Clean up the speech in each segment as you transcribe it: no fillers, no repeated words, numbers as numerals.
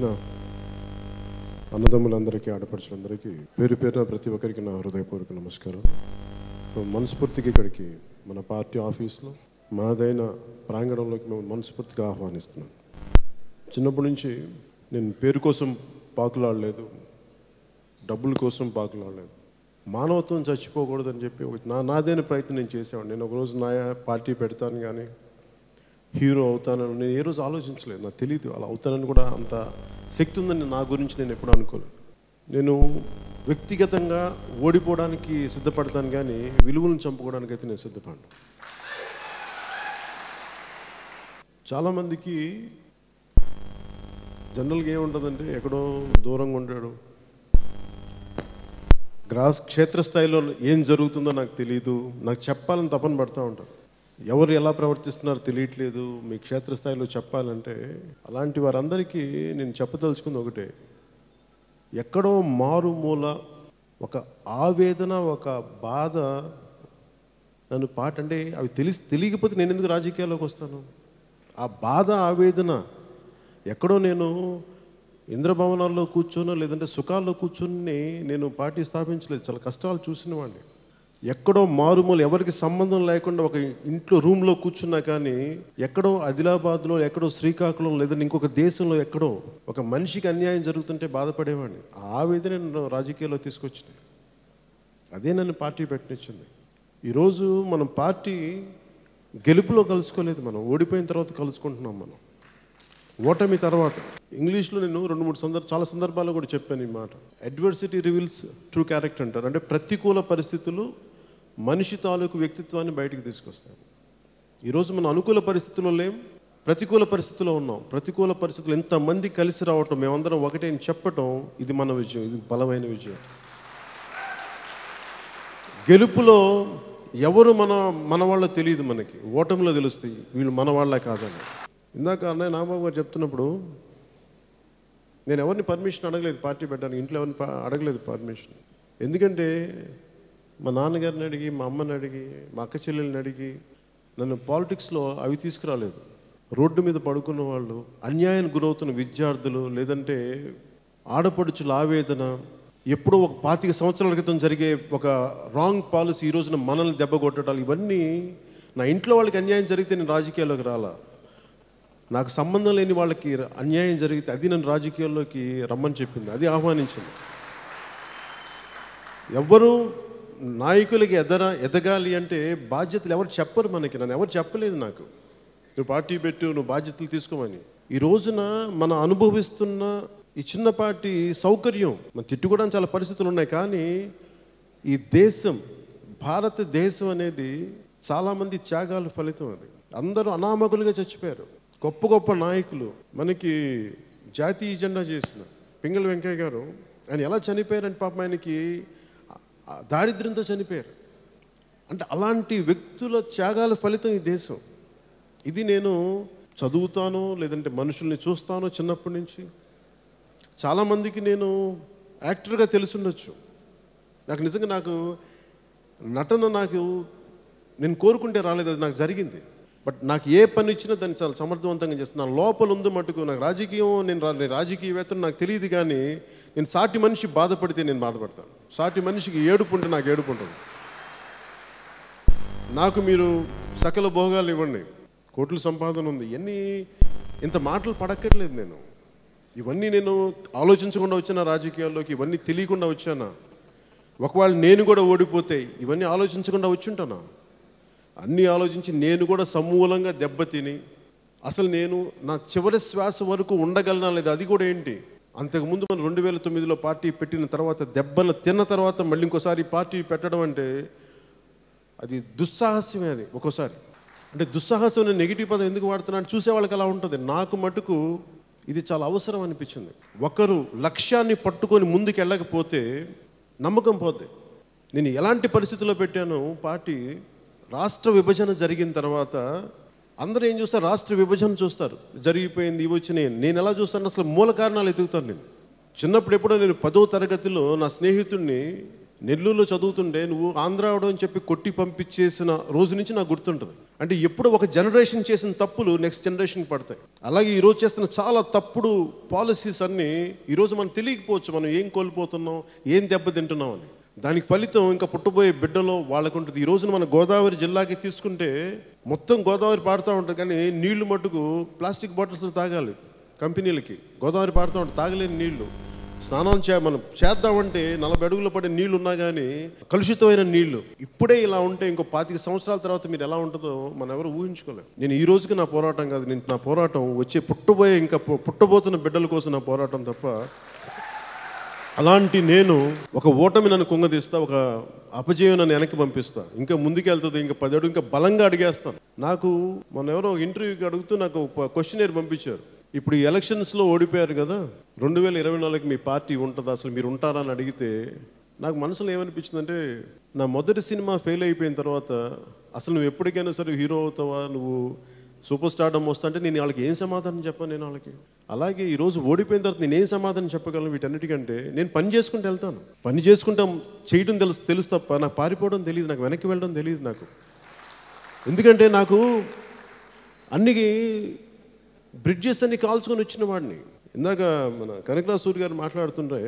వచ్చిన అన్నదమ్ములందరికీ ఆడపడుచులందరికీ పేరు పేరున ప్రతి ఒక్కరికి నా హృదయపూర్వక నమస్కారం. మనస్ఫూర్తిగా ఇక్కడికి మన పార్టీ ఆఫీస్లో మాదైన ప్రాంగణంలోకి మేము మనస్ఫూర్తిగా ఆహ్వానిస్తున్నాను. చిన్నప్పటి నుంచి నేను పేరు కోసం పాకులాడలేదు, డబ్బుల కోసం పాకులాడలేదు. మానవత్వం చచ్చిపోకూడదని చెప్పి నాదైన ప్రయత్నం నేను చేసేవాడిని. నేను ఒకరోజు నా పార్టీ పెడతాను కానీ హీరో అవుతానని నేను ఏ రోజు ఆలోచించలేదు. నాకు తెలియదు అలా అవుతానని కూడా అంత శక్తి ఉందని నా గురించి నేను ఎప్పుడూ అనుకోలేదు. నేను వ్యక్తిగతంగా ఓడిపోవడానికి సిద్ధపడతాను కానీ విలువలను చంపుకోవడానికి అయితే నేను సిద్ధపడ్డాను. చాలామందికి జనరల్గా ఏముంటుందంటే ఎక్కడో దూరంగా ఉంటాడు, క్షేత్రస్థాయిలో ఏం జరుగుతుందో నాకు తెలియదు, నాకు చెప్పాలని తపన పడుతూ ఉంటారు. ఎవరు ఎలా ప్రవర్తిస్తున్నారో తెలియట్లేదు, మీ క్షేత్రస్థాయిలో చెప్పాలంటే అలాంటి వారందరికీ నేను చెప్పదలుచుకుంది ఒకటే, ఎక్కడో మారుమూల ఒక ఆవేదన, ఒక బాధ నన్ను అంటే అవి తెలియకపోతే నేను ఎందుకు రాజకీయాల్లోకి వస్తాను? ఆ బాధ, ఆవేదన ఎక్కడో నేను ఇంద్రభవనాల్లో కూర్చొనో లేదంటే సుఖాల్లో కూర్చొని నేను పార్టీ స్థాపించలేదు. చాలా కష్టాలు చూసిన వాడిని. ఎక్కడో మారుమూల ఎవరికి సంబంధం లేకుండా ఒక ఇంట్లో రూమ్లో కూర్చున్నా కానీ ఎక్కడో ఆదిలాబాద్లో, ఎక్కడో శ్రీకాకుళం లేదంటే ఇంకొక దేశంలో ఎక్కడో ఒక మనిషికి అన్యాయం జరుగుతుంటే బాధపడేవాడిని. ఆ ఆవేదన నన్ను రాజకీయాల్లో తీసుకొచ్చింది. అదే నన్ను పార్టీ పెట్టనిచ్చింది. ఈరోజు మనం పార్టీ గెలుపులో కలుసుకోలేదు, మనం ఓడిపోయిన తర్వాత కలుసుకుంటున్నాం. మనం ఓటమి తర్వాత ఇంగ్లీష్లో నేను 2-3 చాలా సందర్భాల్లో కూడా చెప్పాను ఈ మాట. అడ్వర్సిటీ రివీల్స్ ట్రూ క్యారెక్టర్ అంటారు. అంటే ప్రతికూల పరిస్థితులు మనిషి తాలూకు వ్యక్తిత్వాన్ని బయటికి తీసుకొస్తాయి. ఈరోజు మనం అనుకూల పరిస్థితుల్లో లేం, ప్రతికూల పరిస్థితుల్లో ఉన్నాం. ప్రతికూల పరిస్థితులు ఎంతమంది కలిసి రావటం, మేమందరం ఒకటే అని చెప్పటం, ఇది మన విజయం, ఇది బలమైన విజయం. గెలుపులో ఎవరు మన వాళ్ళో తెలియదు, మనకి ఓటమిలో తెలుస్తాయి వీళ్ళు మన వాళ్ళే కాదని. ఇందాక అన్నయ్య నాగబాబు గారు చెప్తున్నప్పుడు నేను ఎవరిని పర్మిషన్ అడగలేదు పార్టీ పెట్టడానికి, ఇంట్లో ఎవరిని అడగలేదు పర్మిషన్. ఎందుకంటే మా నాన్నగారిని అడిగి, మా అమ్మని అడిగి, మా అక్క చెల్లెల్ని అడిగి నన్ను పాలిటిక్స్లో అవి తీసుకురాలేదు. రోడ్డు మీద పడుకున్న వాళ్ళు, అన్యాయానికి గురవుతున్న విద్యార్థులు, లేదంటే ఆడపడుచుల ఆవేదన, ఎప్పుడో ఒక 25 సంవత్సరాల క్రితం జరిగే ఒక రాంగ్ పాలసీ ఈ రోజున మనల్ని దెబ్బ కొట్టడాలు, ఇవన్నీ నా ఇంట్లో వాళ్ళకి అన్యాయం జరిగితే నేను రాజకీయాల్లోకి రాలా. నాకు సంబంధం లేని వాళ్ళకి అన్యాయం జరిగితే అది నన్ను రాజకీయాల్లోకి రమ్మని చెప్పింది, అది ఆహ్వానించింది. ఎవ్వరూ నాయకులకి ఎదగాలి అంటే బాధ్యతలు ఎవరు చెప్పరు మనకి. నన్ను ఎవరు చెప్పలేదు నాకు, నువ్వు పార్టీ పెట్టు, నువ్వు బాధ్యతలు తీసుకోమని. ఈ రోజున మనం అనుభవిస్తున్న ఈ చిన్నపాటి సౌకర్యం, మనం తిట్టుకోవడానికి చాలా పరిస్థితులు ఉన్నాయి, కానీ ఈ దేశం, భారతదేశం అనేది చాలామంది త్యాగాల ఫలితం. అది అందరూ అనామకులుగా చచ్చిపోయారు. గొప్ప గొప్ప నాయకులు, మనకి జాతీయ జెండా చేసిన పింగళి వెంకయ్య గారు, ఆయన ఎలా చనిపోయారంటే పాపం ఆయనకి దారిద్ర్యంతో చనిపోయారు. అంటే అలాంటి వ్యక్తుల త్యాగాల ఫలితం ఈ దేశం. ఇది నేను చదువుతాను, లేదంటే మనుషుల్ని చూస్తాను చిన్నప్పటి నుంచి. చాలామందికి నేను యాక్టర్గా తెలుసుండొచ్చు. నాకు నటన నేను కోరుకుంటే రాలేదు, అది నాకు జరిగింది. బట్ నాకు ఏ పని ఇచ్చినా దాన్ని చాలా సమర్థవంతంగా చేస్తున్నాను. లోపల ఉంది మటుకు నాకు రాజకీయం, నేను రాజకీయవేత్తను నాకు తెలియదు, కానీ నేను సాటి మనిషి బాధపడితే నేను బాధపడతాను. సాటి మనిషికి ఏడుపు ఉంటే నాకు ఏడుపు ఉంటుంది. నాకు మీరు సకల భోగాలు ఇవ్వండి, కోట్ల సంపాదన ఉంది, ఇంత మాటలు పడక్కర్లేదు. ఇవన్నీ నేను ఆలోచించకుండా వచ్చానా రాజకీయాల్లోకి, ఇవన్నీ తెలియకుండా వచ్చానా? ఒకవేళ నేను కూడా ఓడిపోతే ఇవన్నీ ఆలోచించకుండా వచ్చుంటానా? అన్నీ ఆలోచించి నేను కూడా సమూలంగా దెబ్బతిని అసలు నేను నా చివరి శ్వాస వరకు ఉండగలనా లేదా, అది కూడా ఏంటి. అంతకుముందు మనం 2009లో పార్టీ పెట్టిన తర్వాత దెబ్బలు తిన్న తర్వాత మళ్ళీ ఇంకోసారి పార్టీ పెట్టడం అంటే అది దుస్సాహస్యమే. అది ఒక్కోసారి అంటే దుస్సాహసం, నేను నెగిటివ్ పదం ఎందుకు వాడుతున్నాను, చూసే వాళ్ళకి అలా ఉంటుంది. నాకు మటుకు ఇది చాలా అవసరం అనిపించింది. ఒకరు లక్ష్యాన్ని పట్టుకొని ముందుకు వెళ్ళకపోతే నమ్మకం పోతే. నేను ఎలాంటి పరిస్థితుల్లో పెట్టాను పార్టీ, రాష్ట్ర విభజన జరిగిన తర్వాత అందరూ ఏం చూస్తారు, రాష్ట్ర విభజన చూస్తారు, జరిగిపోయింది, ఇవి వచ్చినాయి. నేను ఎలా చూస్తాను, అసలు మూల కారణాలు ఎదుగుతాను. నేను చిన్నప్పుడు ఎప్పుడో నేను 10వ తరగతిలో నా స్నేహితుడిని నెల్లూరులో చదువుతుంటే నువ్వు ఆంధ్రావడం అని చెప్పి కొట్టి పంపించేసిన రోజు నుంచి నాకు గుర్తుంటుంది. అంటే ఎప్పుడు ఒక జనరేషన్ చేసిన తప్పులు నెక్స్ట్ జనరేషన్ పడతాయి. అలాగే ఈరోజు చేస్తున్న చాలా తప్పుడు పాలసీస్ అన్నీ ఈరోజు మనం తెలియకపోవచ్చు మనం ఏం కోల్పోతున్నాం, ఏం దెబ్బతింటున్నాం అని. దానికి ఫలితం ఇంకా పుట్టబోయే బిడ్డలో వాళ్ళకు ఉంటుంది. ఈ రోజున మన గోదావరి జిల్లాకి తీసుకుంటే మొత్తం గోదావరి పాడుతూ ఉంటుంది, కానీ నీళ్లు మట్టుకు ప్లాస్టిక్ బాటిల్స్లో తాగాలి. కంపెనీలకి గోదావరి పాడుతూ ఉంటుంది, తాగలేని నీళ్లు. స్నానం మనం చేద్దామంటే 40 అడుగులు పడే నీళ్లు ఉన్నా కానీ కలుషితమైన నీళ్లు. ఇప్పుడే ఇలా ఉంటే ఇంకో 25 సంవత్సరాల తర్వాత మీరు ఎలా ఉంటుందో మనం ఎవరు ఊహించుకోలేము. నేను ఈ రోజుకి నా పోరాటం కాదు, నేను నా పోరాటం వచ్చే పుట్టబోతున్న బిడ్డల కోసం నా పోరాటం తప్ప. అలాంటి నేను ఒక ఓటమి నన్ను కుంగదీస్తా, ఒక అపజయం నన్ను వెనక్కి పంపిస్తా, ఇంకా ముందుకెళ్తుంది, ఇంకా 10 అడుగు ఇంకా బలంగా అడిగేస్తాను. నాకు మొన్న ఎవరో ఇంటర్వ్యూకి అడుగుతూ నాకు క్వశ్చనర్ పంపించారు. ఇప్పుడు ఈ ఎలక్షన్స్లో ఓడిపోయారు కదా, 2024కి మీ పార్టీ ఉంటుందా, అసలు మీరు ఉంటారా అని అడిగితే నాకు మనసులో ఏమనిపించిందంటే, నా మొదటి సినిమా ఫెయిల్ అయిపోయిన తర్వాత అసలు నువ్వు ఎప్పటికైనా సరే హీరో అవుతావా, నువ్వు సూపర్ స్టార్డమ్ వస్తా అంటే నేను వాళ్ళకి ఏం సమాధానం చెప్పాను నేను వాళ్ళకి. అలాగే ఈరోజు ఓడిపోయిన తర్వాత నేను ఏం సమాధానం చెప్పగలను వీటన్నిటికంటే, నేను పని చేసుకుంటూ వెళ్తాను. పని చేసుకుంటాం చేయడం తెలుసు తప్ప నాకు పారిపోవడం తెలియదు, నాకు వెనక్కి వెళ్ళడం తెలియదు నాకు. ఎందుకంటే నాకు అన్ని బ్రిడ్జెస్ అన్ని కాల్చుకొని వచ్చిన వాడిని. ఇందాక మన కనకరాజ్ సూర్య గారు మాట్లాడుతుంటే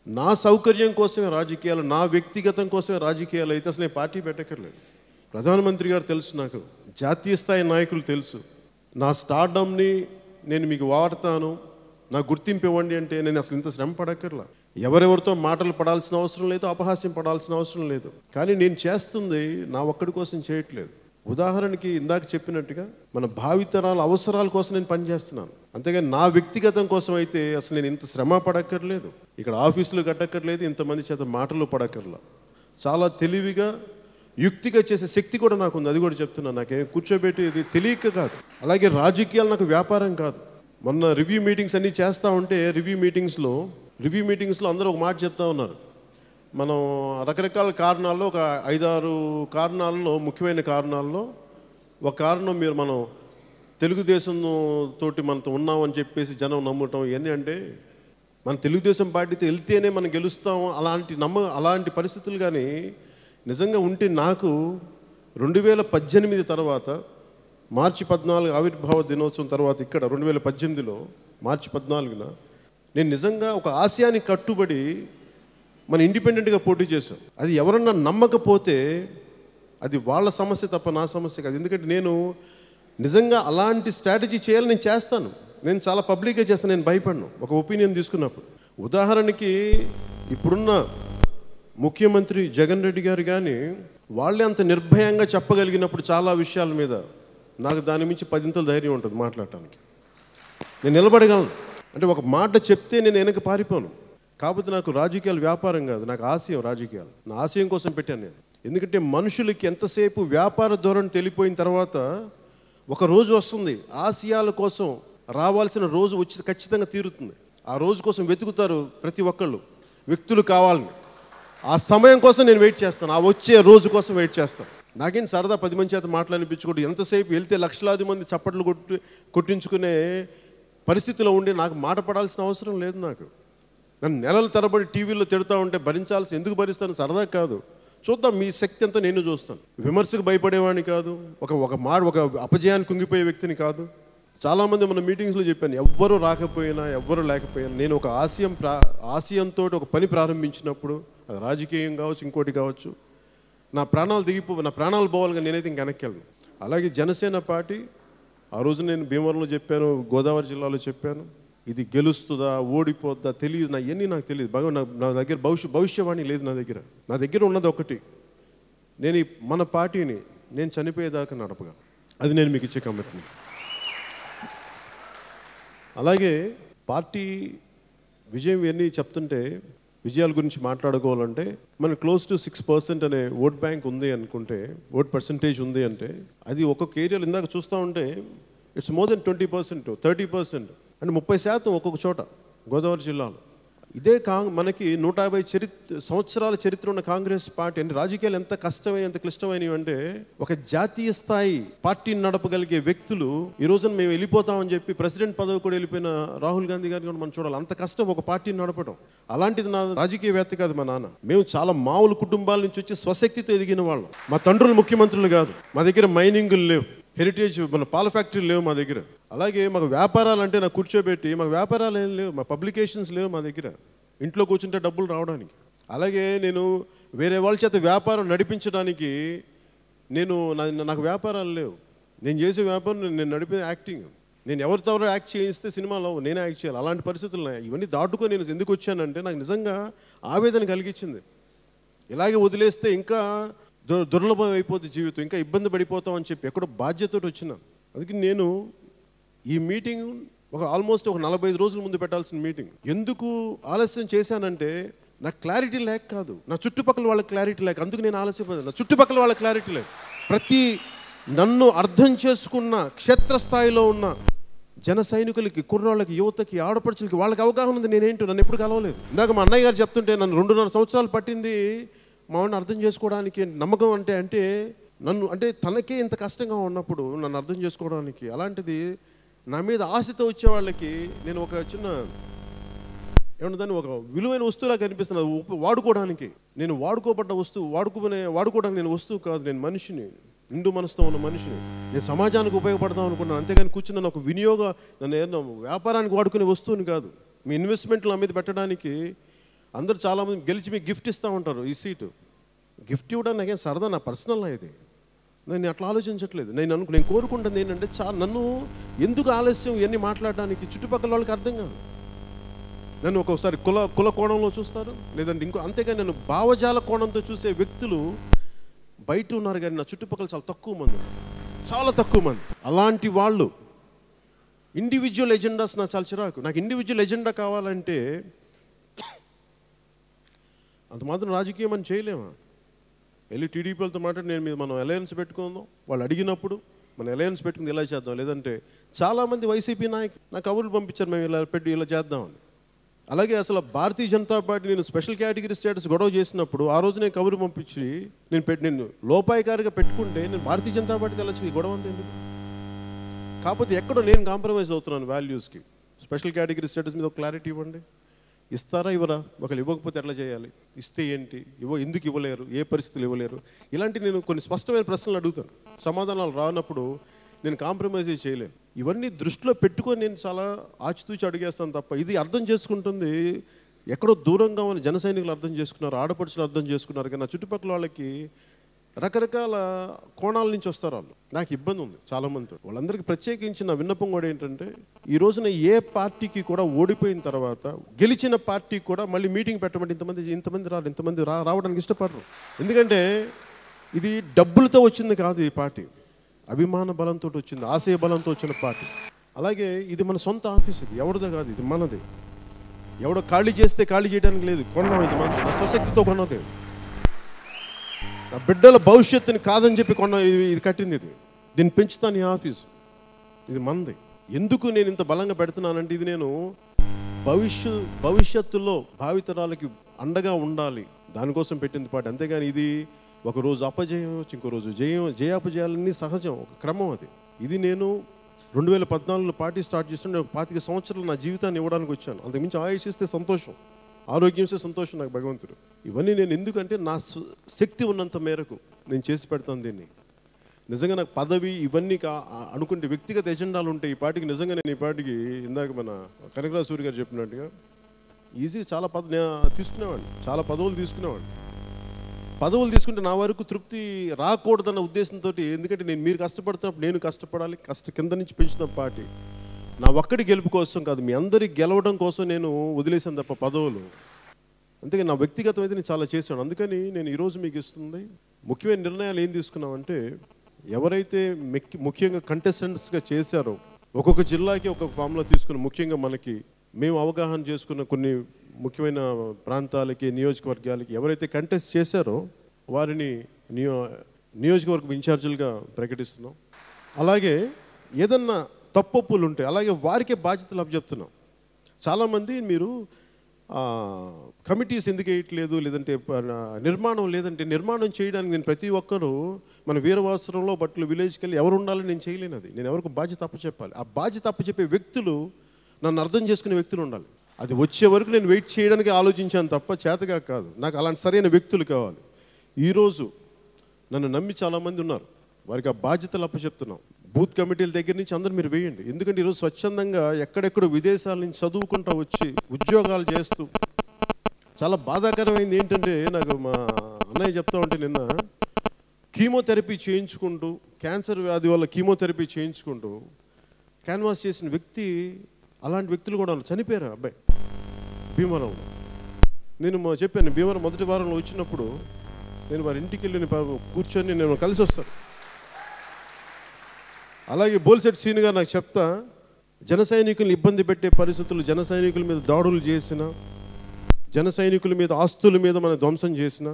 నా సౌకర్యం కోసమే రాజకీయాలు, నా వ్యక్తిగతం కోసమే రాజకీయాలు అయితే అసలు నేను పార్టీ పెట్టక్కర్లేదు. ప్రధానమంత్రి గారు తెలుసు, నాకు జాతీయ స్థాయి నాయకులు తెలుసు. నా స్టార్డమ్ని నేను మీకు వాడతాను, నా గుర్తింపు ఇవ్వండి అంటే నేను అసలు ఇంత శ్రమ పడక్కర్లా. ఎవరెవరితో మాటలు పడాల్సిన అవసరం లేదు, అపహాస్యం పడాల్సిన అవసరం లేదు. కానీ నేను చేస్తుంది నా ఒక్కడి కోసం చేయట్లేదు. ఉదాహరణకి ఇందాక చెప్పినట్టుగా మన భావితరాల అవసరాల కోసం నేను పనిచేస్తున్నాను, అంతేగాని నా వ్యక్తిగతం కోసం అయితే అసలు నేను ఇంత శ్రమ పడక్కర్లేదు, ఇక్కడ ఆఫీసులు కట్టక్కర్లేదు, ఇంతమంది చేత మాటలు పడక్కర్లా. చాలా తెలివిగా యుక్తిగా చేసే శక్తి కూడా నాకు ఉంది, అది కూడా చెప్తున్నాను. నాకేం కూర్చోబెట్టి ఇది తెలియక కాదు. అలాగే రాజకీయాలు నాకు వ్యాపారం కాదు. మొన్న రివ్యూ మీటింగ్స్ అన్నీ చేస్తూ ఉంటే రివ్యూ మీటింగ్స్లో అందరూ ఒక మాట చెప్తా ఉన్నారు. మనం రకరకాల కారణాల్లో ఒక 5-6 కారణాల్లో, ముఖ్యమైన కారణాల్లో ఒక కారణం మనం తెలుగుదేశం తోటి మనతో ఉన్నామని చెప్పేసి జనం నమ్మటం. ఇవన్నీ అంటే మన తెలుగుదేశం పార్టీతో వెళ్తేనే మనం గెలుస్తాం అలాంటి పరిస్థితులు కానీ నిజంగా ఉంటే నాకు 2018 తర్వాత మార్చి 14 ఆవిర్భావ దినోత్సవం తర్వాత ఇక్కడ 2018లో మార్చి 14న నేను నిజంగా ఒక ఆశయానికి కట్టుబడి మన ఇండిపెండెంట్గా పోటీ చేశాం. అది ఎవరన్నా నమ్మకపోతే అది వాళ్ళ సమస్య తప్ప నా సమస్య కాదు. ఎందుకంటే నేను నిజంగా అలాంటి స్ట్రాటజీ చేయాలని నేను చేస్తాను. నేను చాలా పబ్లిక్గా చేస్తాను, నేను భయపడను ఒక ఒపీనియన్ తీసుకున్నప్పుడు. ఉదాహరణకి ఇప్పుడున్న ముఖ్యమంత్రి జగన్ రెడ్డి గారు కానీ వాళ్ళే అంత నిర్భయంగా చెప్పగలిగినప్పుడు చాలా విషయాల మీద నాకు దాని మించి 10 ధైర్యం ఉంటుంది మాట్లాడటానికి. నేను నిలబడగలను. అంటే ఒక మాట చెప్తే నేను వెనక్కి పారిపోను. కాకపోతే నాకు రాజకీయాలు వ్యాపారం కాదు, నాకు ఆశయం రాజకీయాలు. నా ఆశయం కోసం పెట్టాను నేను. ఎందుకంటే మనుషులకి ఎంతసేపు వ్యాపార ధోరణి తెలిపోయిన తర్వాత ఒక రోజు వస్తుంది, ఆశయాల కోసం రావాల్సిన రోజు వచ్చి ఖచ్చితంగా తీరుతుంది. ఆ రోజు కోసం వెతుకుతారు ప్రతి ఒక్కళ్ళు, వ్యక్తులు కావాలని. ఆ సమయం కోసం నేను వెయిట్ చేస్తాను, ఆ వచ్చే రోజు కోసం వెయిట్ చేస్తాను. నాకేం సరదా 10 మంది చేత మాట్లాడిపించుకోండి, ఎంతసేపు వెళ్తే లక్షలాది మంది చప్పట్లు కొట్టించుకునే పరిస్థితిలో ఉండి నాకు మాట పడాల్సిన అవసరం లేదు. నాకు నన్ను నెలల తరబడి టీవీలో తిడుతూ ఉంటే ఎందుకు భరిస్తాను? సరదా కాదు, చూద్దాం మీ శక్తి అంతా నేను చూస్తాను. విమర్శకు భయపడేవాడిని కాదు, ఒక అపజయాన్ని కుంగిపోయే వ్యక్తిని కాదు. చాలామంది మన మీటింగ్స్లో చెప్పాను, ఎవ్వరు రాకపోయినా ఎవ్వరు లేకపోయినా నేను ఒక ఆశయంతో ఒక పని ప్రారంభించినప్పుడు, అది రాజకీయం కావచ్చు ఇంకోటి కావచ్చు, నా ప్రాణాలు పోవాలిగా నేనైతే ఇంక వెనక్కి వెళ్ళను. అలాగే జనసేన పార్టీ ఆ రోజు నేను భీమవరంలో చెప్పాను, గోదావరి జిల్లాలో చెప్పాను, ఇది గెలుస్తుందా ఓడిపోద్దా తెలియదు, నాకు తెలియదు. నా దగ్గర భవిష్యవాణి లేదు. నా దగ్గర ఉన్నది ఒకటి, నేను మన పార్టీని నేను చనిపోయేదాకా నడపగలను. అది నేను మీకు ఇచ్చే కమిట్మెంట్. అలాగే పార్టీ విజయం ఇవన్నీ చెప్తుంటే, విజయాల గురించి మాట్లాడుకోవాలంటే మనకు క్లోజ్ టు 6% అనే ఓట్ బ్యాంక్ ఉంది అనుకుంటే, ఓట్ పర్సంటేజ్ ఉంది అంటే, అది ఒక్కొక్క ఏరియాలో ఇందాక చూస్తూ ఉంటే ఇట్స్ మోర్ దెన్ 20%, 30%, అంటే 30% ఒక్కొక్క చోట గోదావరి జిల్లాలో. ఇదే మనకి 150 సంవత్సరాల చరిత్ర ఉన్న కాంగ్రెస్ పార్టీ అంటే రాజకీయాలు ఎంత కష్టమైన ఎంత క్లిష్టమైనవి అంటే ఒక జాతీయ స్థాయి పార్టీని నడపగలిగే వ్యక్తులు ఈ రోజున మేము వెళ్ళిపోతామని చెప్పి ప్రెసిడెంట్ పదవి కూడా వెళ్ళిపోయిన రాహుల్ గాంధీ గారిని కూడా మనం చూడాలి. అంత కష్టం ఒక పార్టీని నడపడం. అలాంటిది నా రాజకీయవేత్త కాదు మా నాన్న. మేము చాలా మామూలు కుటుంబాల నుంచి వచ్చి స్వశక్తితో ఎదిగిన వాళ్ళం. మా తండ్రులు ముఖ్యమంత్రులు కాదు. మా దగ్గర మైనింగులు లేవు, హెరిటేజ్ మన పాల ఫ్యాక్టరీలు లేవు మా దగ్గర. అలాగే మాకు వ్యాపారాలు అంటే నాకు కూర్చోబెట్టి మాకు వ్యాపారాలు ఏం లేవు, మా పబ్లికేషన్స్ లేవు మా దగ్గర. ఇంట్లో కూర్చుంటే డబ్బులు రావడానికి. అలాగే నేను వేరే వాళ్ళ చేత వ్యాపారం నడిపించడానికి నాకు వ్యాపారాలు లేవు. నేను చేసే వ్యాపారం నేను నడిపే యాక్టింగ్. నేను ఎవరితో యాక్ట్ చేయిస్తే సినిమాలో నేనే యాక్ట్ చేయాలి. అలాంటి పరిస్థితులు ఉన్నాయి. ఇవన్నీ దాటుకొని నేను ఎందుకు వచ్చానంటే నాకు నిజంగా ఆవేదన కలిగించింది. ఇలాగే వదిలేస్తే ఇంకా దుర్లభం అయిపోతుంది జీవితం, ఇంకా ఇబ్బంది పడిపోతాం అని చెప్పి ఎక్కడో బాధ్యతతో వచ్చినా. అందుకే నేను ఈ మీటింగ్ ఆల్మోస్ట్ ఒక 45 రోజుల ముందు పెట్టాల్సిన మీటింగ్. ఎందుకు ఆలస్యం చేశానంటే నాకు క్లారిటీ లేక కాదు, నా చుట్టుపక్కల వాళ్ళకి క్లారిటీ లేక. అందుకు నేను ఆలస్యపోయాను. నా చుట్టుపక్కల వాళ్ళకి క్లారిటీ లేక. ప్రతి నన్ను అర్థం చేసుకున్న క్షేత్రస్థాయిలో ఉన్న జన సైనికులకి, కుర్రాళ్ళకి, యువతకి, ఆడపడుచులకి వాళ్ళకి అవగాహన ఉంది నేనేంటో. నన్ను ఎప్పుడు కలవలేదు. ఇందాక మా అన్నయ్య గారు చెప్తుంటే నన్ను 2.5 సంవత్సరాలు పట్టింది మా వాడిని అర్థం చేసుకోవడానికి. నమ్మకం అంటే నన్ను అంటే తనకే ఇంత కష్టంగా ఉన్నప్పుడు నన్ను అర్థం చేసుకోవడానికి. అలాంటిది నా మీద ఆశతో వచ్చే వాళ్ళకి నేను ఒక చిన్న ఏమన్నా ఒక విలువైన వస్తువులా కనిపిస్తున్నది వాడుకోవడానికి. నేను వాడుకోబడ్డ వస్తువు, వాడుకోవడానికి నేను వస్తువు కాదు. నేను మనిషిని, నిండు మనసుతో ఉన్న మనిషిని. నేను సమాజానికి ఉపయోగపడదాం అనుకున్నాను. అంతేగాని కూర్చున్న ఒక నన్ను ఏదైనా వ్యాపారానికి వాడుకునే వస్తువుని కాదు. మీ ఇన్వెస్ట్మెంట్లు నా మీద పెట్టడానికి. అందరూ చాలామంది గెలిచి మీకు గిఫ్ట్ ఇస్తూ ఉంటారు. ఈ సీటు గిఫ్ట్ ఇవ్వడానికి నాకేం సరదా, నా పర్సనల్ ఇది. నేను అట్లా ఆలోచించట్లేదు. నేను కోరుకుంటుంది ఏంటంటే నన్ను ఎందుకు ఆలస్యం ఇవన్నీ మాట్లాడడానికి చుట్టుపక్కల వాళ్ళకి అర్థం కాదు. నన్ను ఒక్కొక్కసారి కుల కోణంలో చూస్తారు, లేదంటే ఇంకో. అంతేగాని నేను భావజాల కోణంతో చూసే వ్యక్తులు బయట ఉన్నారు, కానీ నా చుట్టుపక్కల చాలా తక్కువ మంది. అలాంటి వాళ్ళు ఇండివిజువల్ ఎజెండాస్ నాకు చాలా చిరాకు. నాకు ఇండివిజువల్ ఎజెండా కావాలంటే అంత మాత్రం రాజకీయం అని చేయలేమా? వెళ్ళి టీడీపీలతో మాట్లాడి మనం అలయన్స్ పెట్టుకుందాం, వాళ్ళు అడిగినప్పుడు మనం అలయన్స్ పెట్టుకుంది ఇలా చేద్దాం. లేదంటే చాలామంది వైసీపీ నాయకులు నాకు కబుర్లు పంపించారు, మేము ఇలా చేద్దామని. అలాగే అసలు భారతీయ జనతా పార్టీ నేను స్పెషల్ కేటగిరీ స్టేటస్ గొడవ చేసినప్పుడు ఆ రోజు నేను కబురు పంపించి నేను లోపాయికారిగా పెట్టుకుంటే నేను భారతీయ జనతా పార్టీ తెలచి గొడవ అంతా ఎందుకు? కాకపోతే ఎక్కడో నేను కాంప్రమైజ్ అవుతున్నాను వాల్యూస్కి. స్పెషల్ కేటగిరీ స్టేటస్ మీద ఒక క్లారిటీ ఇవ్వండి. ఇస్తారా ఇవ్వరా? ఒకళ్ళు ఇవ్వకపోతే ఎట్లా చేయాలి? ఇస్తే ఏంటి? ఎందుకు ఇవ్వలేరు? ఏ పరిస్థితులు ఇవ్వలేరు? ఇలాంటి నేను కొన్ని స్పష్టమైన ప్రశ్నలు అడుగుతాను. సమాధానాలు రానప్పుడు నేను కాంప్రమైజ్ చేయలేను. ఇవన్నీ దృష్టిలో పెట్టుకొని నేను చాలా ఆచితూచి అడిగేస్తాను తప్ప ఇది అర్థం చేసుకుంటుంది ఎక్కడో దూరంగా ఉన్న జన సైనికులు అర్థం చేసుకున్నారు, ఆడపడుచులు అర్థం చేసుకున్నారు. కానీ నా చుట్టుపక్కల వాళ్ళకి రకరకాల కోణాల నుంచి వస్తారు వాళ్ళు. నాకు ఇబ్బంది ఉంది చాలామందితో. వాళ్ళందరికీ ప్రత్యేకించి నా విన్నపం కూడా ఏంటంటే ఈ రోజున ఏ పార్టీకి కూడా ఓడిపోయిన తర్వాత గెలిచిన పార్టీకి కూడా మళ్ళీ మీటింగ్ పెట్టమంటే ఇంతమంది రావడానికి ఇష్టపడరు. ఎందుకంటే ఇది డబ్బులతో వచ్చింది కాదు. ఈ పార్టీ అభిమాన బలంతో వచ్చింది, ఆశయ బలంతో వచ్చిన పార్టీ. అలాగే ఇది మన సొంత ఆఫీస్, ఇది ఎవరిదో కాదు, ఇది మనది. ఎవడో ఖాళీ చేస్తే ఖాళీ చేయడానికి లేదు, కొన్నాం. ఇది మనది, నా స్వశక్తితో కొన్నది. నా బిడ్డల భవిష్యత్తుని కాదని చెప్పి ఇది కట్టింది. దీన్ని పెంచుతాను. ఈ ఆఫీసు ఇది మనది. ఎందుకు నేను ఇంత బలంగా పెడుతున్నానంటే ఇది నేను భవిష్యత్తులో భావితరాలకి అండగా ఉండాలి, దానికోసం పెట్టింది పార్టీ. అంతేగాని ఇది ఒకరోజు అపజయం, ఇంకో రోజు జయాపజయాలన్నీ సహజం, ఒక క్రమం అది. ఇది నేను 2014లో పార్టీ స్టార్ట్ చేసిన 25 సంవత్సరాలు నా జీవితాన్ని ఇవ్వడానికి వచ్చాను. అంతకుమించి ఆయుష్ ఇస్తే సంతోషం, ఆరోగ్యం ఇస్తే సంతోషం నాకు భగవంతుడు. ఇవన్నీ నేను ఎందుకంటే నా శక్తి ఉన్నంత మేరకు నేను చేసి పెడతాను దీన్ని. నిజంగా నాకు పదవి ఇవన్నీ అనుకుంటే వ్యక్తిగత ఎజెండాలు ఉంటాయి ఈ పార్టీకి. నిజంగా నేను ఈ పార్టీకి ఇందాక మన కనకరాజు సూరి గారు చెప్పినట్టుగా ఈజీగా చాలా తీసుకునేవాడిని, చాలా పదవులు తీసుకునేవాడిని. పదవులు తీసుకుంటే నా వరకు తృప్తి రాకూడదన్న ఉద్దేశంతో. ఎందుకంటే మీరు కష్టపడుతున్నప్పుడు నేను కష్టపడాలి. కింద నుంచి పెంచుతున్న పార్టీ నా ఒక్కడి గెలుపు కోసం కాదు, మీ అందరికి గెలవడం కోసం నేను వదిలేసాను తప్ప పదవులు. అందుకని నా వ్యక్తిగతం అయితే నేను చాలా చేశాను. అందుకని నేను ఈరోజు మీకు ఇస్తుంది ముఖ్యమైన నిర్ణయాలు ఏం తీసుకున్నామంటే ఎవరైతే ముఖ్యంగా కంటెస్టెంట్స్గా చేశారో ఒక్కొక్క జిల్లాకి ఒక్కొక్క ఫామ్లో తీసుకుని ముఖ్యంగా మేము అవగాహన చేసుకున్న కొన్ని ముఖ్యమైన ప్రాంతాలకి, నియోజకవర్గాలకి ఎవరైతే కంటెస్ట్ చేశారో వారిని నియోజకవర్గం ఇన్ఛార్జీలుగా ప్రకటిస్తున్నాం. అలాగే ఏదన్నా తప్పొప్పులు ఉంటే అలాగే వారికే బాధ్యతలు అప్పచెప్తున్నాం. చాలామంది మీరు కమిటీస్ ఎందుకు వేయట్లేదు, లేదంటే నిర్మాణం లేదంటే నిర్మాణం చేయడానికి నేను ప్రతి ఒక్కరు మన వీరవాసరంలో బట్టలు విలేజ్కి వెళ్ళి ఎవరు ఉండాలని నేను చేయలేను. అది నేను ఎవరికి బాధ్యత అప్పచెప్పాలి. ఆ బాధ్యత అప్పచెప్పే వ్యక్తులు నన్ను అర్థం చేసుకునే వ్యక్తులు ఉండాలి. అది వచ్చే వరకు నేను వెయిట్ చేయడానికి ఆలోచించాను తప్ప చేతగా కాదు. నాకు అలాంటి సరైన వ్యక్తులు కావాలి. ఈరోజు నన్ను నమ్మి చాలామంది ఉన్నారు, వారికి ఆ బాధ్యతలు అప్పచెప్తున్నాం. బూత్ కమిటీల దగ్గర నుంచి అందరూ మీరు వేయండి. ఎందుకంటే ఈరోజు స్వచ్ఛందంగా ఎక్కడెక్కడో విదేశాల నుంచి చదువుకుంటూ వచ్చి ఉద్యోగాలు చేస్తూ, చాలా బాధాకరమైంది ఏంటంటే నాకు మా అన్నయ్య చెప్తా ఉంటే నిన్న కీమోథెరపీ చేయించుకుంటూ, క్యాన్సర్ వ్యాధి వల్ల కీమోథెరపీ చేయించుకుంటూ క్యాన్వాస్ చేసిన వ్యక్తి, అలాంటి వ్యక్తులు కూడా చనిపోయారు. అబ్బాయి భీమవరంలో. నేను చెప్పాను, భీమవరం మొదటి వారంలో వచ్చినప్పుడు నేను వారి ఇంటికి వెళ్ళి కూర్చొని నేను కలిసి వస్తాను. అలాగే బోల్సెట్ సీన్ గారు నాకు చెప్తా, జన సైనికులను ఇబ్బంది పెట్టే పరిస్థితులు, జన సైనికుల మీద దాడులు చేసిన, జన సైనికుల మీద ఆస్తుల మీద మనం ధ్వంసం చేసిన,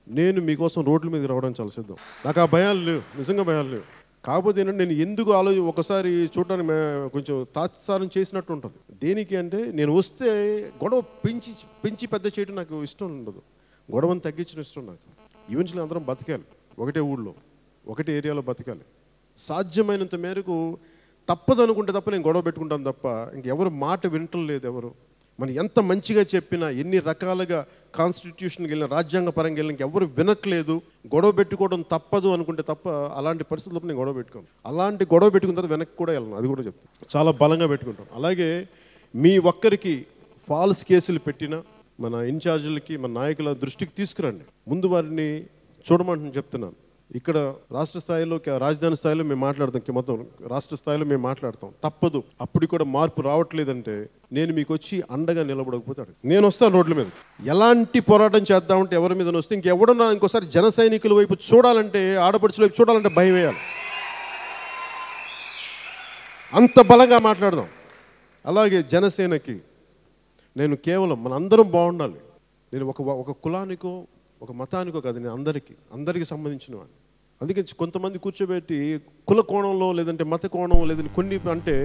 నేను మీకోసం రోడ్ల మీద రావడం చాలా సిద్ధం. నాకు ఆ భయాలు లేవు, నిజంగా భయాలు లేవు. కాకపోతే ఏంటంటే నేను ఎందుకు ఒకసారి చూడడానికి కొంచెం తాత్సారం చేసినట్టు ఉంటుంది. దేనికి అంటే నేను వస్తే గొడవ పెంచి పెద్ద చేయడం నాకు ఇష్టం ఉండదు. గొడవను తగ్గించడం ఇష్టం నాకు. ఈవెన్చువల్లీ అందరం బతకాలి, ఒకటే ఊళ్ళో ఒకటే ఏరియాలో బతకాలి. సాధ్యమైనంత మేరకు తప్పదు అనుకుంటే తప్ప నేను గొడవ పెట్టుకుంటాను తప్ప ఇంకెవరు మాట వినటం లేదు. ఎవరు మనం ఎంత మంచిగా చెప్పినా, ఎన్ని రకాలుగా కాన్స్టిట్యూషన్కి వెళ్ళిన, రాజ్యాంగ పరంగా వెళ్ళిన ఇంకెవరు వినట్లేదు. గొడవ పెట్టుకోవడం తప్పదు అనుకుంటే తప్ప అలాంటి పరిస్థితుల్లో నేను గొడవ పెట్టుకోను. అలాంటి గొడవ పెట్టుకున్న తర్వాత వెనక్కి కూడా వెళ్ళను, అది కూడా చెప్తాను. చాలా బలంగా పెట్టుకుంటాం. అలాగే మీ ఒక్కరికి ఫాల్స్ కేసులు పెట్టిన మన ఇన్ఛార్జీలకి, మన నాయకుల దృష్టికి తీసుకురండి. ముందు వారిని చూడమంటున్నాను చెప్తున్నాను. ఇక్కడ రాష్ట్ర స్థాయిలో, రాజధాని స్థాయిలో మేము మాట్లాడతాం, మొత్తం రాష్ట్ర స్థాయిలో మేము మాట్లాడతాం. తప్పదు, అప్పుడు కూడా మార్పు రావట్లేదంటే నేను మీకు వచ్చి అండగా నిలబడకపోతాడు. నేను వస్తాను రోడ్ల మీద. ఎలాంటి పోరాటం చేద్దామంటే ఎవరి మీద వస్తే ఇంకెవడన్నా ఇంకోసారి జన సైనికుల వైపు చూడాలంటే, ఆడపడుచుల వైపు చూడాలంటే భయం వేయాలి. అంత బలంగా మాట్లాడదాం. అలాగే జనసేనకి నేను కేవలం మన అందరం బాగుండాలి. నేను ఒక కులానికో ఒక మతానికో కాదు, నేను అందరికీ సంబంధించిన వాడిని. అందుకే కొంతమంది కూర్చోబెట్టి కుల కోణంలో, లేదంటే మత కోణం, లేదంటే కొన్ని అంటే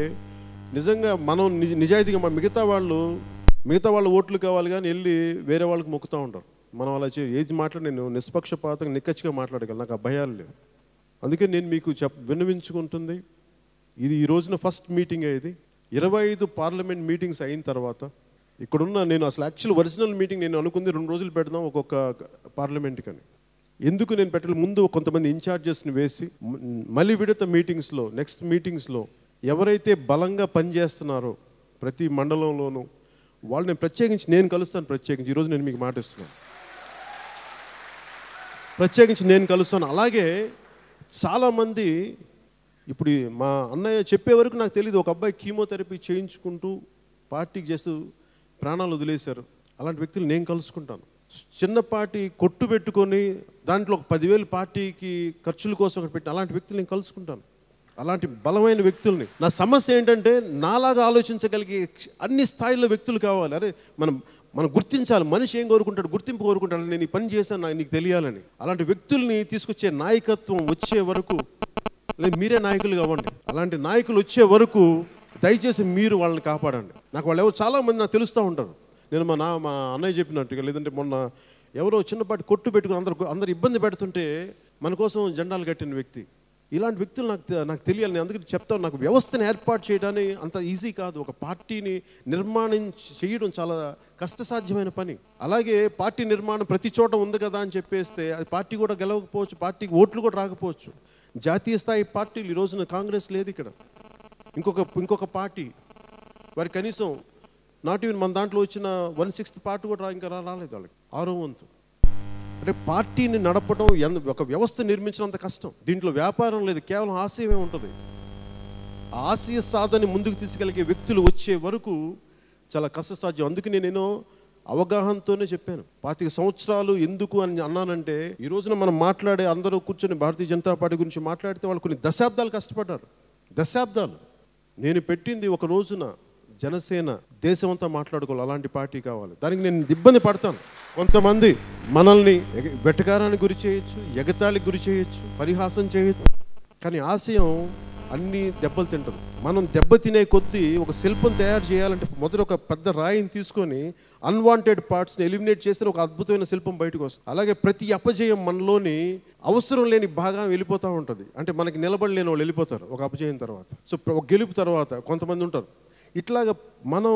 నిజంగా మనం నిజాయితీగా మిగతా వాళ్ళ ఓట్లు కావాలి కానీ వెళ్ళి వేరే వాళ్ళకి మొక్కుతూ ఉంటారు. మనం అలా ఏది మాట్లాడి నేను నిష్పక్షపాతంగా నిక్కచ్చిగా మాట్లాడగలను. నాకు ఆ భయాలు లేవు. అందుకే నేను మీకు విన్నవించుకుంటుంది, ఇది ఈ రోజున ఫస్ట్ మీటింగ్. ఇది 25 పార్లమెంట్ మీటింగ్స్ అయిన తర్వాత ఇక్కడున్న నేను అసలు ఒరిజినల్ మీటింగ్ నేను అనుకుంది 2 రోజులు పెడదాం ఒక్కొక్క పార్లమెంట్కి అని. ఎందుకు నేను పెట్టాలి, ముందు కొంతమంది ఇన్ఛార్జెస్ని వేసి మళ్ళీ విడత మీటింగ్స్లో, నెక్స్ట్ మీటింగ్స్లో ఎవరైతే బలంగా పనిచేస్తున్నారో ప్రతి మండలంలోనూ వాళ్ళు నేను కలుస్తాను. ఈరోజు నేను మీకు మాట ఇస్తున్నాను, నేను కలుస్తాను. అలాగే చాలామంది ఇప్పుడు మా అన్నయ్య చెప్పే వరకు నాకు తెలియదు, ఒక అబ్బాయి కీమోథెరపీ చేయించుకుంటూ పార్టీకి చేస్తూ ప్రాణాలు వదిలేశారు. అలాంటి వ్యక్తులు నేను కలుసుకుంటాను. చిన్నపాటి కొట్టు పెట్టుకొని దాంట్లో ఒక 10,000 పార్టీకి ఖర్చుల కోసం పెట్టి అలాంటి వ్యక్తులు నేను కలుసుకుంటాను. అలాంటి బలమైన వ్యక్తుల్ని. నా సమస్య ఏంటంటే నాలాగా ఆలోచించగలిగే అన్ని స్థాయిల్లో వ్యక్తులు కావాలి. అరే మనం గుర్తించాలి, మనిషి ఏం కోరుకుంటాడు, గుర్తింపు కోరుకుంటాడు. నేను ఈ పని చేశాను, నీకు తెలియాలని. అలాంటి వ్యక్తుల్ని తీసుకొచ్చే నాయకత్వం వచ్చే వరకు, లేదు మీరే నాయకులు కావండి. అలాంటి నాయకులు వచ్చే వరకు దయచేసి మీరు వాళ్ళని కాపాడండి. నాకు వాళ్ళు చాలామంది నాకు తెలుస్తూ ఉంటారు. నేను మా అన్నయ్య చెప్పినట్టుగా, లేదంటే మొన్న ఎవరో చిన్నపాటి కొట్టు పెట్టుకుని అందరు ఇబ్బంది పెడుతుంటే మన కోసం జెండాలు కట్టిన వ్యక్తి. ఇలాంటి వ్యక్తులు నాకు తెలియాలి. నేను అందుకని చెప్తాను, నాకు వ్యవస్థను ఏర్పాటు చేయడానికి అంత ఈజీ కాదు. ఒక పార్టీని నిర్మాణం చేయడం చాలా కష్టసాధ్యమైన పని. అలాగే పార్టీ నిర్మాణం ప్రతి చోట ఉంది కదా అని చెప్పేస్తే అది పార్టీ కూడా గెలవకపోవచ్చు, పార్టీకి ఓట్లు కూడా రాకపోవచ్చు. జాతీయ స్థాయి పార్టీలు ఈ రోజున కాంగ్రెస్ లేదు ఇక్కడ. ఇంకొక పార్టీ వారి కనీసం నాట్ ఈవెన్ మన దాంట్లో వచ్చిన 1/6 పార్టీ కూడా ఇంకా రాలేదు వాళ్ళకి, 6వ వంతు. అంటే పార్టీని నడపడం ఒక వ్యవస్థ నిర్మించినంత కష్టం. దీంట్లో వ్యాపారం లేదు, కేవలం ఆశయమే ఉంటుంది. ఆ ఆశయ సాధన ముందుకు తీసుకెళ్ళగే వ్యక్తులు వచ్చే వరకు చాలా కష్టసాధ్యం. అందుకని నేను అవగాహనతోనే చెప్పాను. 25 సంవత్సరాలు ఎందుకు అని అన్నానంటే, ఈ రోజున మనం మాట్లాడే అందరూ కూర్చొని భారతీయ జనతా పార్టీ గురించి మాట్లాడితే వాళ్ళు కొన్ని దశాబ్దాలు కష్టపడ్డారు. దశాబ్దాలు. నేను పెట్టింది ఒక రోజున జనసేన దేశమంతా మాట్లాడుకోవాలి, అలాంటి పార్టీ కావాలి. దానికి నేను ఇబ్బంది పడతాను. కొంతమంది మనల్ని వెటకారానికి గురి చేయొచ్చు, ఎగతాళికి గురి చేయొచ్చు, పరిహాసం చేయొచ్చు. కానీ ఆశయం అన్ని దెబ్బలు తింటుంది. మనం దెబ్బతినే కొద్దీ ఒక శిల్పం తయారు చేయాలంటే మొదట ఒక పెద్ద రాయిని తీసుకొని అన్వాంటెడ్ పార్ట్స్ని ఎలిమినేట్ చేస్తే ఒక అద్భుతమైన శిల్పం బయటకు వస్తుంది. అలాగే ప్రతి అపజయం మనలోని అవసరం లేని భాగం వెళ్ళిపోతూ ఉంటుంది. అంటే మనకి నిలబడలేని వాళ్ళు వెళ్ళిపోతారు ఒక అపజయం తర్వాత. సో ఒక గెలుపు తర్వాత కొంతమంది ఉంటారు. ఇట్లాగా మనం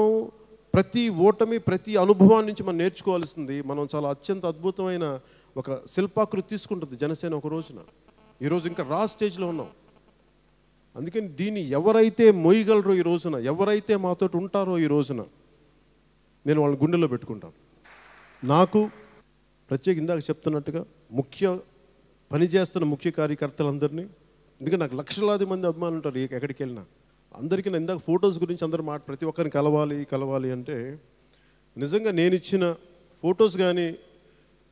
ప్రతి ఓటమి, ప్రతి అనుభవం నుంచి మనం నేర్చుకోవాల్సింది. మనం చాలా అత్యంత అద్భుతమైన ఒక శిల్పాకృతి తీసుకుంటుంది జనసేన ఒక రోజున. ఈరోజు ఇంకా రా స్టేజ్లో ఉన్నాం. అందుకని దీన్ని ఎవరైతే మోయగలరో ఈ రోజున, ఎవరైతే మాతో ఉంటారో ఈ రోజున, నేను వాళ్ళని గుండెల్లో పెట్టుకుంటాను. నాకు ప్రత్యేక ఇందాక చెప్తున్నట్టుగా పనిచేస్తున్న ముఖ్య కార్యకర్తలందరినీ, ఎందుకంటే నాకు లక్షలాది మంది అభిమానులు ఉంటారు ఎక్కడికి వెళ్ళినా. అందరికీ నేను ఇందాక ఫొటోస్ గురించి అందరూ ప్రతి ఒక్కరిని కలవాలి అంటే నిజంగా నేను ఇచ్చిన ఫొటోస్ కానీ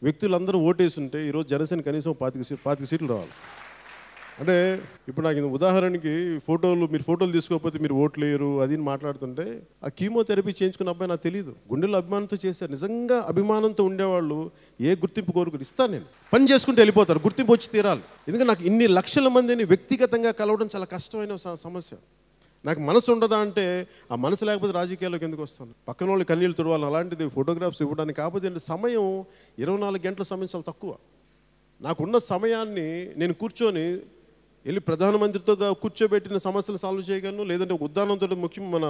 వ్యక్తులందరూ ఓటేసి ఉంటే ఈరోజు జనసేన కనీసం 25 సీట్లు రావాలి. అంటే ఇప్పుడు నాకు ఉదాహరణకి మీరు ఫోటోలు తీసుకోకపోతే మీరు ఓట్లు వేయరు అది మాట్లాడుతుంటే, ఆ కీమోథెరపీ చేయించుకున్న అబ్బాయి నాకు తెలియదు, గుండెల్లో అభిమానంతో చేశారు. నిజంగా అభిమానంతో ఉండేవాళ్ళు ఏ గుర్తింపు కోరుకుని ఇస్తాను, నేను పని చేసుకుంటూ వెళ్ళిపోతారు, గుర్తింపు వచ్చి తీరాలి. ఎందుకంటే నాకు ఇన్ని లక్షల మందిని వ్యక్తిగతంగా కలవడం చాలా కష్టమైన సమస్య. నాకు మనసు ఉండదా అంటే, ఆ మనసు లేకపోతే రాజకీయాల్లోకి ఎందుకు వస్తాను? పక్కన వాళ్ళు కన్నీళ్ళు తుడవాలి, అలాంటిది ఫోటోగ్రాఫ్స్ ఇవ్వడానికి. కాకపోతే సమయం 24 గంటల సమయం చాలా తక్కువ. నాకున్న సమయాన్ని నేను కూర్చొని వెళ్ళి ప్రధానమంత్రితో కూర్చోబెట్టిన సమస్యలు సాల్వ్ చేయగలను, లేదంటే ఉద్దానంతో మన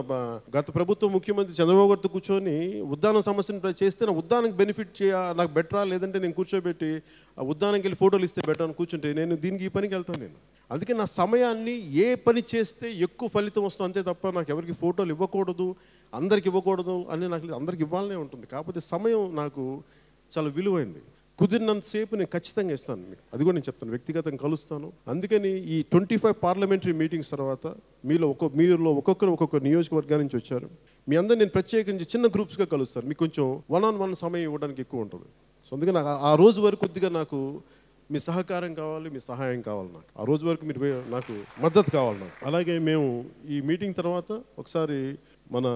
గత ప్రభుత్వ ముఖ్యమంత్రి చంద్రబాబు గారితో కూర్చొని ఉద్దానం సమస్యను చేస్తే నా ఉద్దానికి బెనిఫిట్ నాకు బెటరా, లేదంటే నేను కూర్చోబెట్టి ఆ ఉద్దానంకి వెళ్ళి ఫోటోలు ఇస్తే బెటర్ అని కూర్చుంటే నేను ఈ పనికి వెళ్తాను. నేను అందుకే నా సమయాన్ని ఏ పని చేస్తే ఎక్కువ ఫలితం వస్తుంది అంతే తప్ప నాకు ఎవరికి ఫోటోలు ఇవ్వకూడదు, అందరికి ఇవ్వకూడదు అని నాకు అందరికి ఇవ్వాలనే ఉంటుంది. కాకపోతే సమయం నాకు చాలా విలువైంది. కుదిరినంతసేపు నేను ఖచ్చితంగా ఇస్తాను మీకు, అది కూడా నేను చెప్తాను, వ్యక్తిగతంగా కలుస్తాను. అందుకని ఈ 25 పార్లమెంటరీ మీటింగ్స్ తర్వాత మీలో ఒక్కొక్కరు ఒక్కొక్క నియోజకవర్గాల నుంచి వచ్చారు. మీ అందరూ నేను ప్రత్యేకించి చిన్న గ్రూప్స్గా కలుస్తాను. మీకు కొంచెం 1-on-1 సమయం ఇవ్వడానికి ఎక్కువ ఉంటుంది. సో అందుకని నాకు ఆ రోజు వరకు కొద్దిగా నాకు మీ సహకారం కావాలి, మీ సహాయం కావాలి. నాకు ఆ రోజు వరకు మీరు నాకు మద్దతు కావాలి. నాకు అలాగే మేము ఈ మీటింగ్ తర్వాత ఒకసారి మన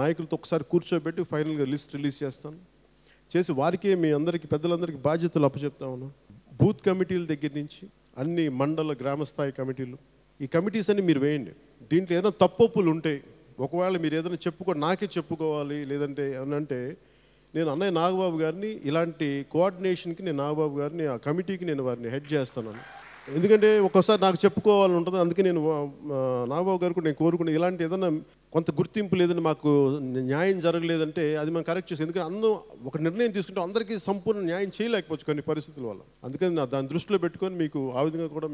నాయకులతో ఒకసారి కూర్చోబెట్టి ఫైనల్గా లిస్ట్ రిలీజ్ చేసి వారికే మీ అందరికీ పెద్దలందరికీ బాధ్యతలు అప్పచెప్తా ఉన్నాం. బూత్ కమిటీల దగ్గర నుంచి అన్ని మండల గ్రామ స్థాయి కమిటీలు, ఈ కమిటీస్ అన్ని మీరు వేయండి. దీంట్లో ఏదైనా తప్పొప్పులు ఉంటాయి, ఒకవేళ మీరు ఏదైనా నాకే చెప్పుకోవాలి, లేదంటే ఏమనంటే నేను అన్నయ్య నాగబాబు గారిని ఇలాంటి కోఆర్డినేషన్కి నేను నాగబాబు గారిని ఆ కమిటీకి నేను వారిని హెడ్ చేస్తున్నాను. ఎందుకంటే ఒక్కోసారి నాకు చెప్పుకోవాలని ఉంటుంది. అందుకే నేను నాగబాబు గారు కూడా నేను కోరుకునే ఇలాంటి ఏదైనా కొంత గుర్తింపు లేదని మాకు న్యాయం జరగలేదంటే అది మనం కరెక్ట్ చేసి, ఎందుకంటే అందరూ ఒక నిర్ణయం తీసుకుంటే అందరికీ సంపూర్ణ న్యాయం చేయలేకపోవచ్చు కొన్ని పరిస్థితుల వల్ల. అందుకని దాన్ని దృష్టిలో పెట్టుకొని మీకు ఆ విధంగా కూడా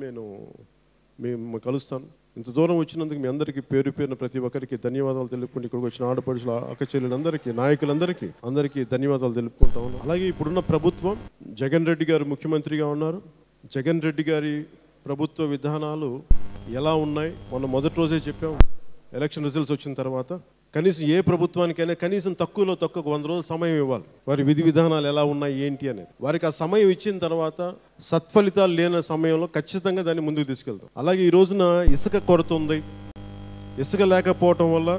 మేము కలుస్తాను. ఇంత దూరం వచ్చినందుకు మీ అందరికీ పేరున ప్రతి ఒక్కరికి ధన్యవాదాలు తెలుపుకుంటూ ఇక్కడికి వచ్చిన ఆడపడుచుల అక్క చెల్లెలందరికీ, నాయకులందరికీ ధన్యవాదాలు తెలుపుకుంటా ఉన్నాను. అలాగే ఇప్పుడున్న ప్రభుత్వం, జగన్ రెడ్డి గారు ముఖ్యమంత్రిగా ఉన్నారు. జగన్ రెడ్డి గారి ప్రభుత్వ విధానాలు ఎలా ఉన్నాయి మొన్న మొదటి రోజే చెప్పాం. ఎలక్షన్ రిజల్ట్స్ వచ్చిన తర్వాత కనీసం ఏ ప్రభుత్వానికైనా కనీసం తక్కువలో తక్కువ 100 రోజులు సమయం ఇవ్వాలి, వారి విధి విధానాలు ఎలా ఉన్నాయి ఏంటి అనేది. వారికి ఆ సమయం ఇచ్చిన తర్వాత సత్ఫలితాలు లేని సమయంలో ఖచ్చితంగా దాన్ని ముందుకు తీసుకెళ్తాం. అలాగే ఈ రోజున ఇసుక కొరత ఉంది. ఇసుక లేకపోవటం వల్ల,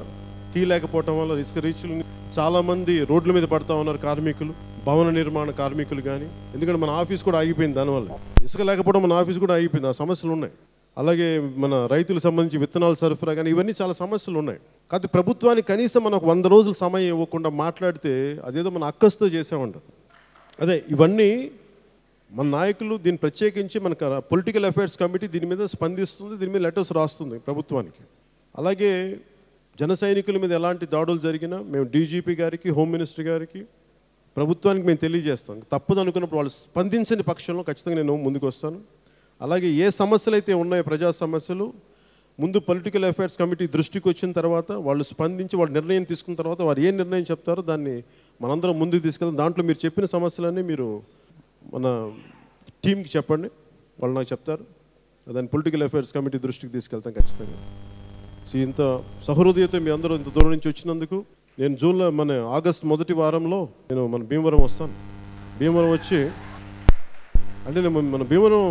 లేకపోవటం వల్ల ఇసుక రీచ్లు చాలామంది రోడ్ల మీద పడతా ఉన్నారు. కార్మికులు, భవన నిర్మాణ కార్మికులు కానీ, ఎందుకంటే మన ఆఫీస్ కూడా ఆగిపోయింది దానివల్ల. ఇసుక లేకపోవడం మన ఆఫీస్ కూడా ఆగిపోయింది, ఆ సమస్యలు ఉన్నాయి. అలాగే మన రైతులకు సంబంధించి విత్తనాలు సరఫరా కానీ ఇవన్నీ చాలా సమస్యలు ఉన్నాయి. కాకపోతే ప్రభుత్వానికి కనీసం మనకు 100 రోజులు సమయం ఇవ్వకుండా మాట్లాడితే అదేదో మన అక్కస్తో చేసామంట. అదే ఇవన్నీ మన నాయకులు దీన్ని ప్రత్యేకించి మన పొలిటికల్ అఫైర్స్ కమిటీ దీని మీద స్పందిస్తుంది, దీని మీద లెటర్స్ రాస్తుంది ప్రభుత్వానికి. అలాగే జన సైనికుల మీద ఎలాంటి దాడులు జరిగినా మేము డీజీపీ గారికి, హోమ్ మినిస్టర్ గారికి, ప్రభుత్వానికి మేము తెలియజేస్తాం. తప్పదు అనుకున్నప్పుడు వాళ్ళు స్పందించని పక్షంలో ఖచ్చితంగా నేను ముందుకు వస్తాను. అలాగే ఏ సమస్యలు అయితే ఉన్నాయో ప్రజా సమస్యలు ముందు పొలిటికల్ అఫైర్స్ కమిటీ దృష్టికి వచ్చిన తర్వాత వాళ్ళు స్పందించి వాళ్ళు నిర్ణయం తీసుకున్న తర్వాత వారు ఏ నిర్ణయం చెప్తారో దాన్ని మనందరం ముందుకు తీసుకెళ్తాం. దాంట్లో మీరు చెప్పిన సమస్యలన్నీ మీరు మన టీంకి చెప్పండి, వాళ్ళు నాకు చెప్తారు. దాన్ని పొలిటికల్ అఫైర్స్ కమిటీ దృష్టికి తీసుకెళ్తాం ఖచ్చితంగా. సో ఇంత సహృదయతో మీ అందరూ ఇంత దూరం నుంచి వచ్చినందుకు నేను ఆగస్ట్ మొదటి వారంలో నేను మన భీమవరం వస్తాను. భీమవరం వచ్చి అంటే మన భీమవరం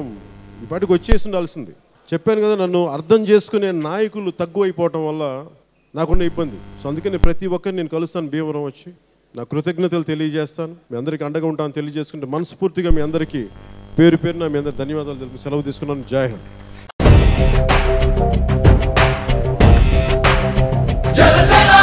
ఇప్పటికి వచ్చేసి ఉండాల్సింది. చెప్పాను కదా, నన్ను అర్థం చేసుకునే నాయకులు తక్కువైపోవటం వల్ల నాకున్న ఇబ్బంది. సో అందుకని ప్రతి ఒక్కరిని నేను కలుస్తాను, భీమవరం వచ్చి నా కృతజ్ఞతలు తెలియజేస్తాను, మీ అందరికీ అండగా ఉంటాను తెలియజేసుకుంటే మనస్ఫూర్తిగా మీ అందరికీ పేరున మీ అందరి ధన్యవాదాలు తెలుపు సెలవు తీసుకున్నాను. జై హింద్.